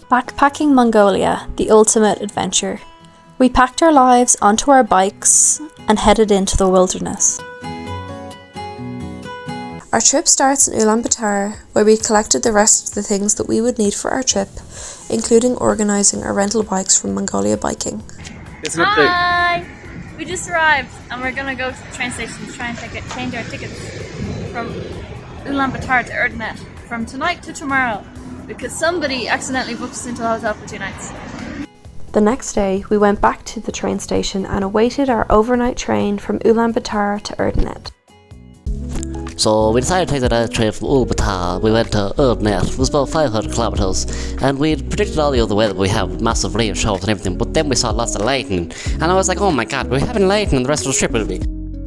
Backpacking Mongolia, the ultimate adventure. We packed our lives onto our bikes and headed into the wilderness. Our trip starts in Ulaanbaatar, where we collected the rest of the things that we would need for our trip, including organising our rental bikes from Mongolia Biking. Hi! We just arrived and we're gonna go to the train station to try and change our tickets from Ulaanbaatar to Erdenet from tonight to tomorrow, because somebody accidentally booked us into a hotel for 2 nights. The next day, we went back to the train station and awaited our overnight train from Ulaanbaatar to Erdenet. So we decided to take the train from Ulaanbaatar. We went to Erdenet. It was about 500 kilometers, and we predicted all the other weather. We have massive rain showers and everything, but then we saw lots of lightning, and I was like, oh my god, we're having lightning the rest of the trip, will be.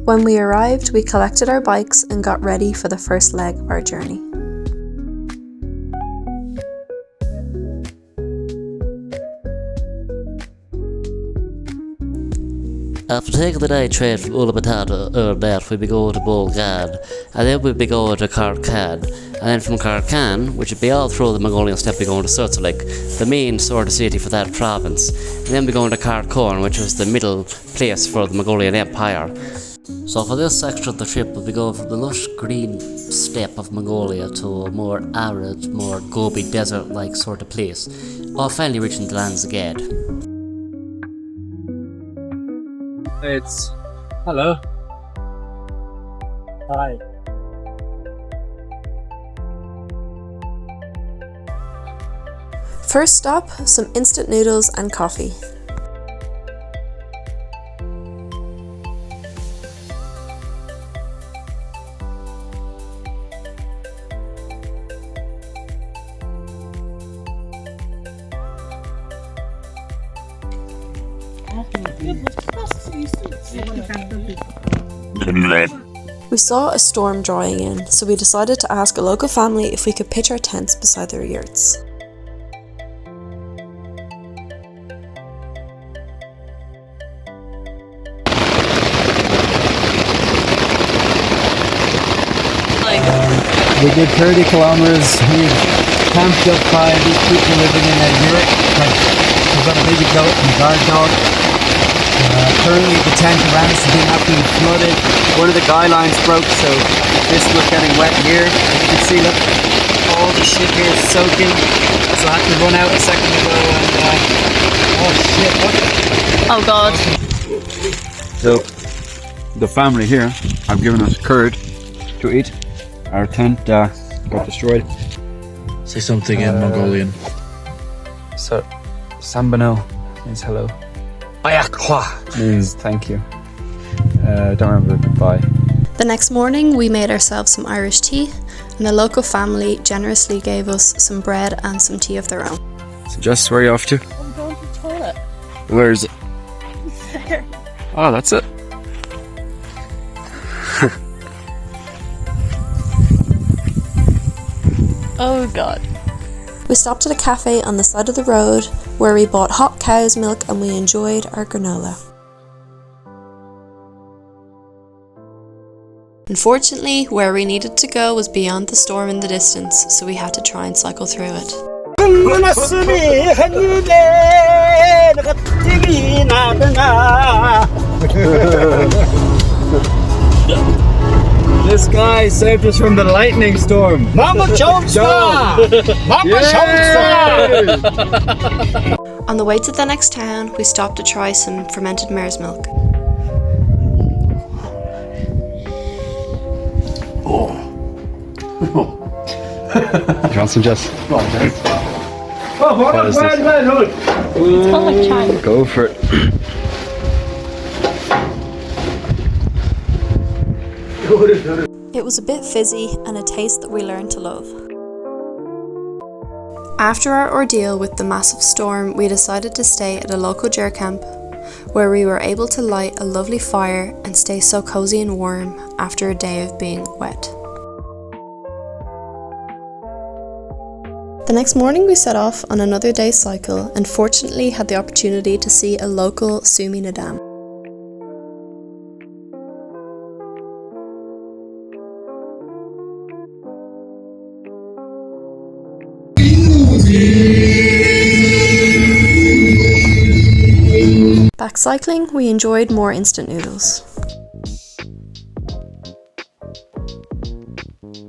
When we arrived, we collected our bikes and got ready for the first leg of our journey. After taking the night train from Ulaanbaatar to Erdenet, we'd be going to Bulgan, and then we'd be going to Karkan, and then from Karkan, which would be all through the Mongolian steppe, we'd be going to Sirtalik, the main sort of city for that province, and then we'd be going to Karakorum, which was the middle place for the Mongolian Empire. So for this section of the trip, we'll be going from the lush green steppe of Mongolia to a more arid, more Gobi desert-like sort of place, all finally reaching Dalangazad. It's... Hello. Hi. First stop, some instant noodles and coffee. We saw a storm drawing in, so we decided to ask a local family if we could pitch our tents beside their yurts. We did 30 kilometers. We camped up by these people living in a yurt. We've got a baby goat and a guard dog. Currently the tent around us has been absolutely flooded. One of the guy lines broke, so this was getting wet here. As you can see, look, all the shit here is soaking. So I had to run out a second ago and oh shit, what? Oh god. So the family here have given us curd to eat. Our tent got destroyed. Say something in Mongolian. So Sambano means hello. Ayakwa means thank you. Don't remember goodbye. The next morning, we made ourselves some Irish tea, and a local family generously gave us some bread and some tea of their own. So Jess, where are you off to? I'm going to the toilet. Where is it? There. Oh, that's it. Oh god. We stopped at a cafe on the side of the road where we bought hot cow's milk and we enjoyed our granola. Unfortunately, where we needed to go was beyond the storm in the distance, so we had to try and cycle through it. This guy saved us from the lightning storm. Mama On the way to the next town, we stopped to try some fermented mare's milk. You want some, Jess? What is this? It's called like chai. Go for it. It was a bit fizzy and a taste that we learned to love. After our ordeal with the massive storm, we decided to stay at a local ger camp where we were able to light a lovely fire and stay so cozy and warm after a day of being wet. The next morning we set off on another day's cycle and fortunately had the opportunity to see a local Sumi Nadam. Cycling, we enjoyed more instant noodles.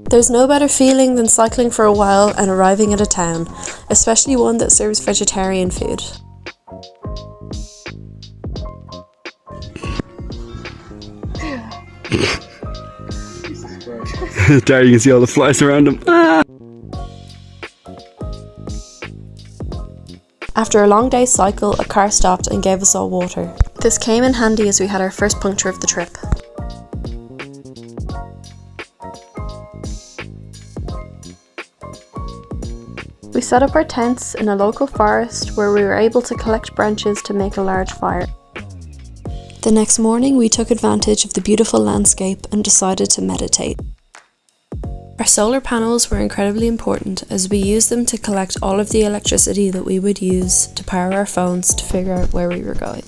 There's no better feeling than cycling for a while and arriving at a town, especially one that serves vegetarian food. There you can see all the flies around him. Ah! After a long day's cycle, a car stopped and gave us all water. This came in handy as we had our first puncture of the trip. We set up our tents in a local forest where we were able to collect branches to make a large fire. The next morning we took advantage of the beautiful landscape and decided to meditate. Our solar panels were incredibly important as we used them to collect all of the electricity that we would use to power our phones to figure out where we were going.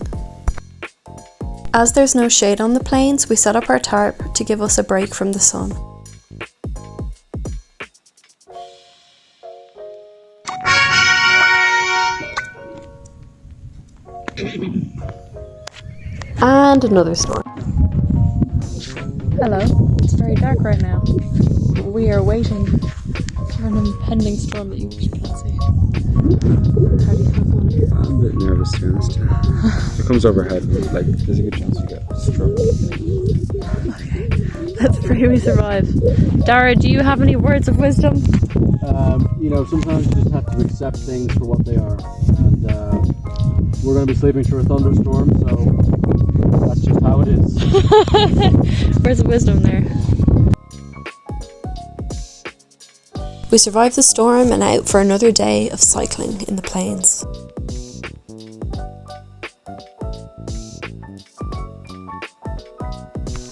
As there's no shade on the plains, we set up our tarp to give us a break from the sun. And another storm. Hello. It's very dark right now. We are waiting for an impending storm that you can't see. How do you feel going here? I'm a bit nervous, to be honest. If it comes overhead, like, there's a good chance you get struck. Okay. Let's pray we survive. Darragh, do you have any words of wisdom? You know, sometimes you just have to accept things for what they are. And we're going to be sleeping through a thunderstorm, so that's just how it is. Words of wisdom there. We survived the storm and out for another day of cycling in the plains.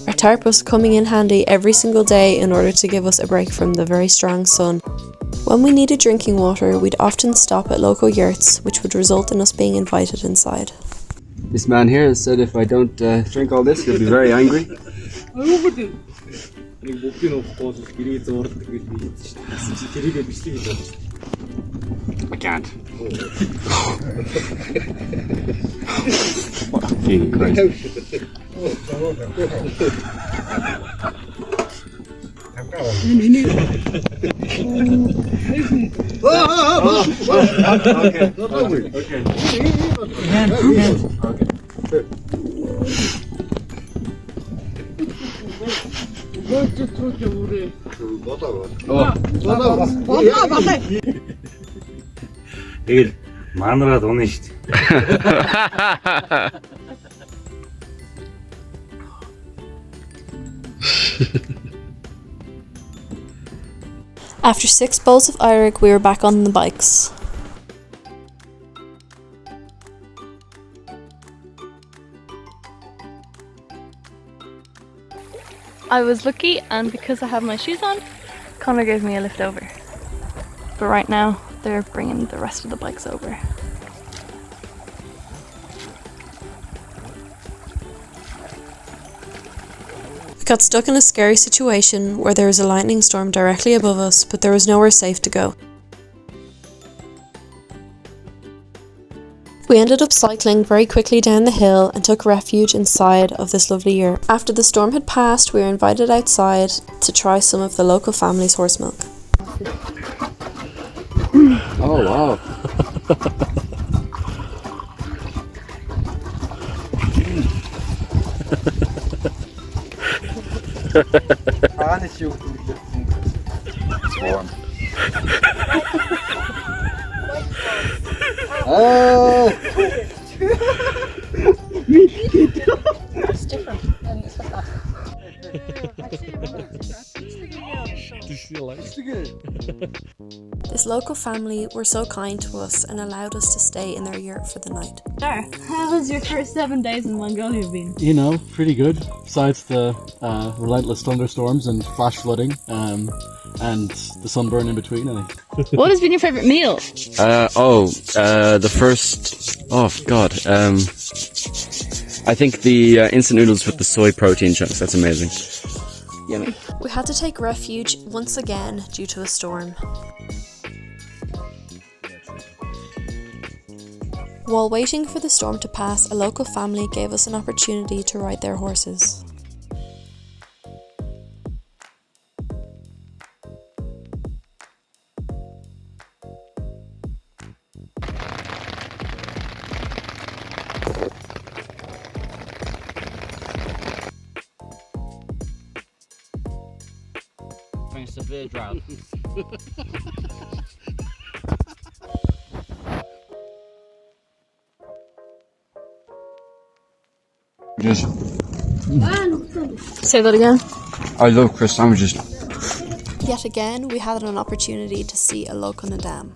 Our tarp was coming in handy every single day in order to give us a break from the very strong sun. When we needed drinking water, we'd often stop at local yurts, which would result in us being invited inside. This man here has said if I don't drink all this, he'll be very angry. I can't. Fucking Christ. Değil, manıra da onu işte. After 6 bowls of araag, we were back on the bikes. I was lucky, and because I have my shoes on, Connor gave me a lift over. But right now, they're bringing the rest of the bikes over. We got stuck in a scary situation where there was a lightning storm directly above us, but there was nowhere safe to go. We ended up cycling very quickly down the hill and took refuge inside of this lovely yurt. After the storm had passed, we were invited outside to try some of the local family's horse milk. Oh wow. It's warm. It's different, and it's like that. This local family were so kind to us and allowed us to stay in their yurt for the night. Darragh, how has your first 7 days in Mongolia been? You know, pretty good. Besides the relentless thunderstorms and flash flooding, and the sunburn in between, I think. What has been your favourite meal? The first. Oh God. I think the instant noodles with the soy protein chunks. That's amazing. Yummy. We had to take refuge once again due to a storm. While waiting for the storm to pass, a local family gave us an opportunity to ride their horses. Severe drought. Just, Say that again. I love Chris sandwiches. Yet again, we had an opportunity to see a loch on a dam.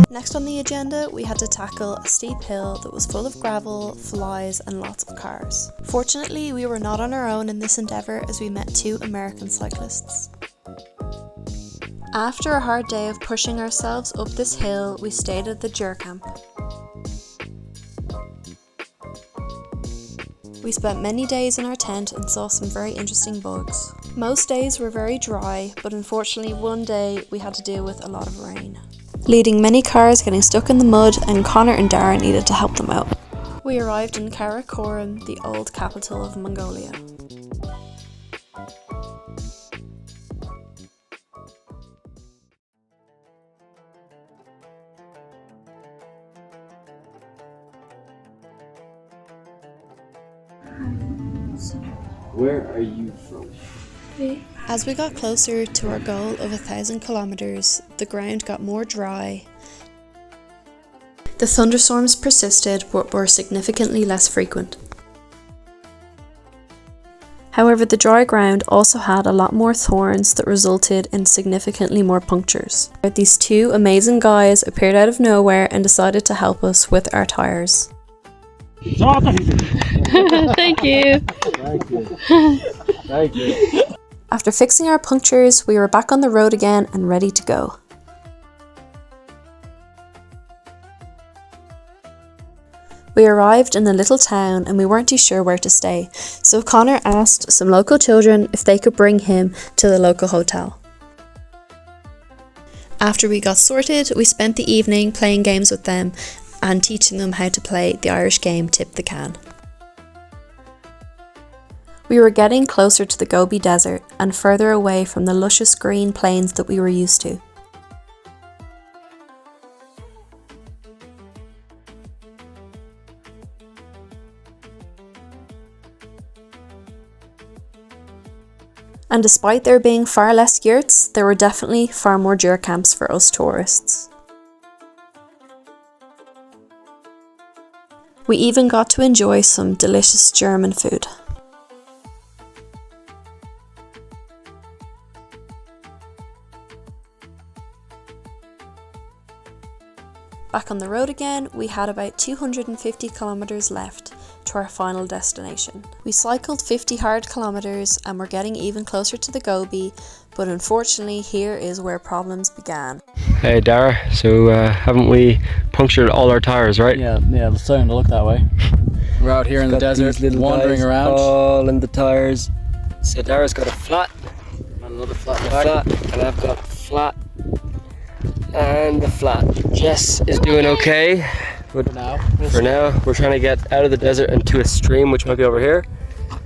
Next on the agenda, we had to tackle a steep hill that was full of gravel, flies and lots of cars. Fortunately, we were not on our own in this endeavour as we met 2 American cyclists. After a hard day of pushing ourselves up this hill, we stayed at the Darragh camp. We spent many days in our tent and saw some very interesting bugs. Most days were very dry, but unfortunately one day we had to deal with a lot of rain, leading many cars getting stuck in the mud, and Connor and Darragh needed to help them out. We arrived in Karakoram, the old capital of Mongolia. Where are you from? As we got closer to our goal of 1,000 kilometers, the ground got more dry. The thunderstorms persisted but were significantly less frequent. However, the dry ground also had a lot more thorns that resulted in significantly more punctures. These 2 amazing guys appeared out of nowhere and decided to help us with our tyres. Thank you. Thank you. Thank you. After fixing our punctures, we were back on the road again and ready to go. We arrived in a little town and we weren't too sure where to stay, so Connor asked some local children if they could bring him to the local hotel. After we got sorted, we spent the evening playing games with them and teaching them how to play the Irish game Tip the Can. We were getting closer to the Gobi desert and further away from the luscious green plains that we were used to. And despite there being far less yurts, there were definitely far more Darragh camps for us tourists. We even got to enjoy some delicious German food. Back on the road again, we had about 250 kilometers left to our final destination. We cycled 50 hard kilometers and we're getting even closer to the Gobi, but unfortunately here is where problems began. Hey Darragh, so haven't we punctured all our tyres, right? Yeah, it's starting to look that way. We're out here in the desert, wandering around. All in the tyres. So Darragh's got a flat, And another flat. and I've got flat, and the flat. Jess is doing okay, but for now we're trying to get out of the desert and to a stream which might be over here.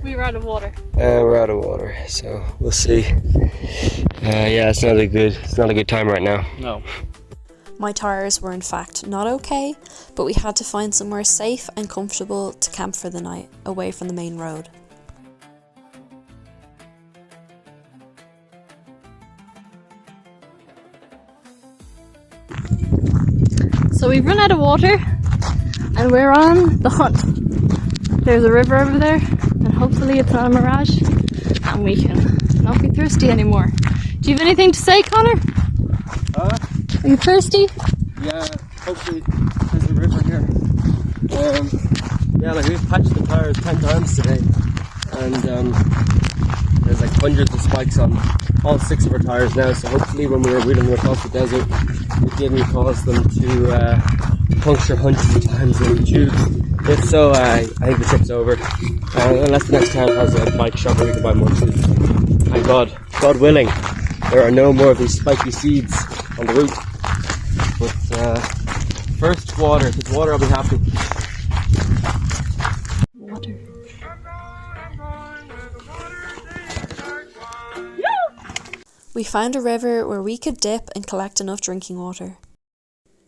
We were out of water. We're out of water, so we'll see. Yeah, it's not a good time right now. No. My tyres were in fact not okay, but we had to find somewhere safe and comfortable to camp for the night, away from the main road. So we've run out of water and we're on the hunt. There's a river over there and hopefully it's not a mirage and we can not be thirsty anymore. Do you have anything to say, Connor? Are you thirsty? Yeah, hopefully there's a river here. Yeah, like we've patched the tyres 10 times today, and there's like hundreds of spikes on all 6 of our tyres now, so hopefully when we were wheeling across the desert it didn't cause them to puncture hundreds of times in the tube. If so, I think the trip's over, unless the next town has a bike shop where we can buy more tubes. And God willing, there are no more of these spiky seeds on the route. But first water. If it's water, I'll be happy. Water. We found a river where we could dip and collect enough drinking water.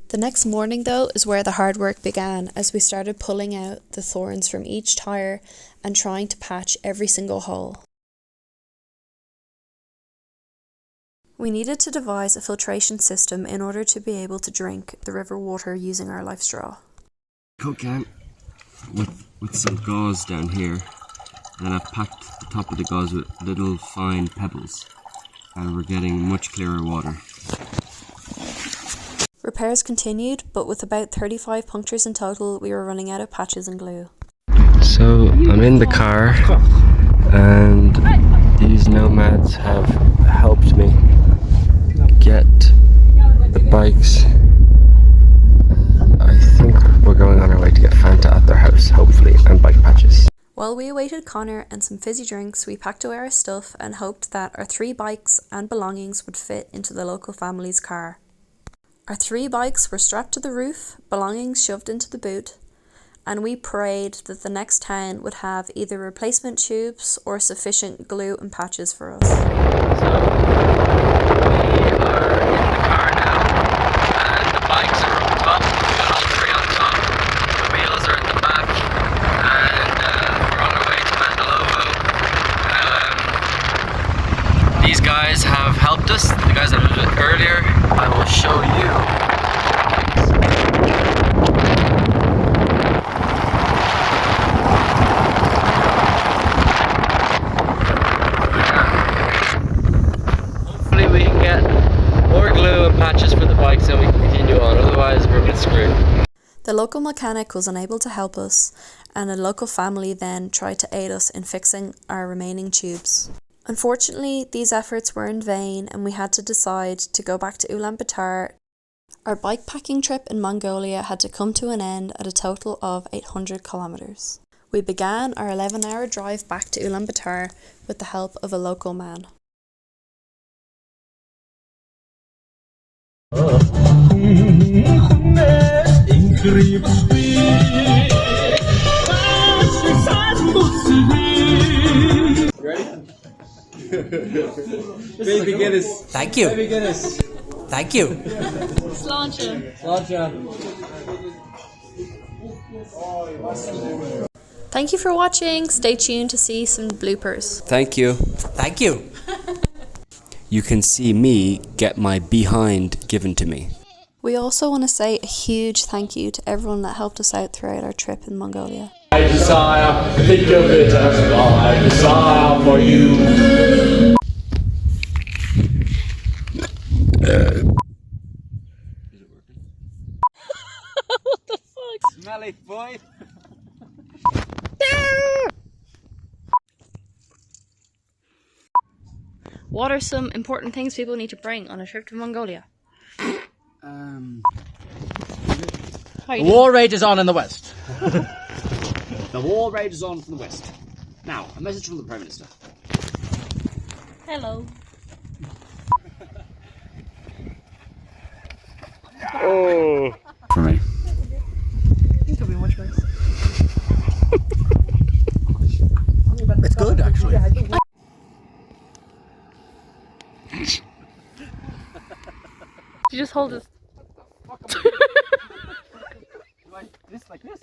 The next morning, though, is where the hard work began, as we started pulling out the thorns from each tyre and trying to patch every single hole. We needed to devise a filtration system in order to be able to drink the river water using our life straw. Coke can with some gauze down here, and I've packed the top of the gauze with little fine pebbles, and we're getting much clearer water. Repairs continued, but with about 35 punctures in total, we were running out of patches and glue. So I'm in the car, and these nomads have helped me get the bikes. I think we're going on our way to get Fanta at their house, hopefully, and bike patches. While we awaited Connor and some fizzy drinks, we packed away our stuff and hoped that our 3 bikes and belongings would fit into the local family's car. Our 3 bikes were strapped to the roof, belongings shoved into the boot, and we prayed that the next town would have either replacement tubes or sufficient glue and patches for us. So, we are in the car now, and the bikes are up top. We've got all 3 on top. The wheels are at the back, and we're on our way to Mandalovo. These guys have helped us, the guys that did it earlier. I will show you. Hopefully we can get more glue and patches for the bikes and we can continue on, otherwise we're a bit screwed. The local mechanic was unable to help us, and a local family then tried to aid us in fixing our remaining tubes. Unfortunately, these efforts were in vain and we had to decide to go back to Ulaanbaatar. Our bikepacking trip in Mongolia had to come to an end at a total of 800 kilometers. We began our 11-hour drive back to Ulaanbaatar with the help of a local man. Baby Guinness. Thank you. Baby Guinness. Thank you. Sláinte. Thank you for watching. Stay tuned to see some bloopers. Thank you. Thank you. You can see me get my behind given to me. We also want to say a huge thank you to everyone that helped us out throughout our trip in Mongolia. I desire, think of it as my desire for you. What the fuck? Smelly boy. What are some important things people need to bring on a trip to Mongolia? The war rage is on in the west. The war rage is on from the west. Now, a message from the Prime Minister. Hello. Oh. For me. It could be much worse. It's good, actually. You just hold this. This like this.